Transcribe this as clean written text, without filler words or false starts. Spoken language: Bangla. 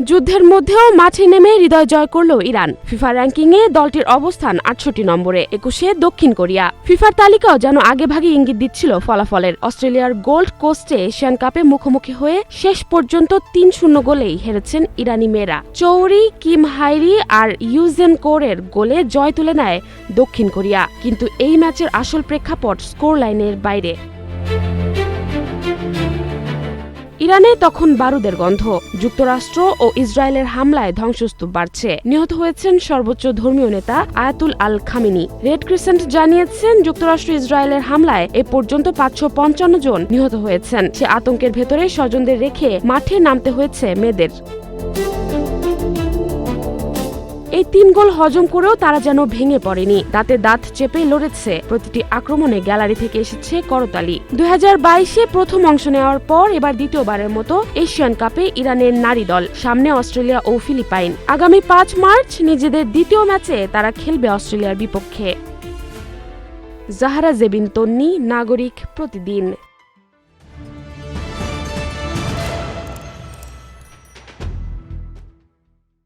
যুদ্ধের মধ্যেও মাঠে নেমে হৃদয় জয় করল ইরান। ফিফা র্যাঙ্কিংয়ে দলটির অবস্থান ৬৮ নম্বরে, ২১-এ দক্ষিণ কোরিয়া। ফিফার তালিকাও যেন আগেভাগে ইঙ্গিত দিচ্ছিল ফলাফলের। অস্ট্রেলিয়ার গোল্ড কোস্টে এশিয়ান কাপে মুখোমুখি হয়ে শেষ পর্যন্ত ৩-০ গোলেই হেরেছেন ইরানি মেয়েরা। চৌরি, কিম হাইরি আর ইউজেন কোরের গোলে জয় তুলে নেয় দক্ষিণ কোরিয়া। কিন্তু এই ম্যাচের আসল প্রেক্ষাপট স্কোর লাইনের বাইরে। ইরানে তখন বারুদের গন্ধ। যুক্তরাষ্ট্র ও ইসরায়েলের হামলায় ধ্বংসস্তূপ বাড়ছে। নিহত হয়েছেন সর্বোচ্চ ধর্মীয় নেতা আয়াতুল আল খামেনি। রেড ক্রিসেন্ট জানিয়েছেন, যুক্তরাষ্ট্র ইসরায়েলের হামলায় এ পর্যন্ত ৫৫৫ জন নিহত হয়েছেন। সে আতঙ্কের ভেতরে স্বজনদের রেখে মাঠে নামতে হয়েছে মেয়েদের। এই ৩ গোল হজম করেও তারা যেন ভেঙে পড়েনি। দাঁতে দাঁত চেপে লড়েছে। প্রতিটি আক্রমণে গ্যালারি থেকে এসেছে করতালি। ২০২২-এ প্রথম অংশ নেওয়ার পর এবার দ্বিতীয়বারের মতো এশিয়ান কাপে ইরানের নারী দল। সামনে অস্ট্রেলিয়া ও ফিলিপাইন। আগামী ৫ মার্চ নিজেদের দ্বিতীয় ম্যাচে তারা খেলবে অস্ট্রেলিয়ার বিপক্ষে। জাহরা জেবিন তন্নি, নাগরিক প্রতিদিন।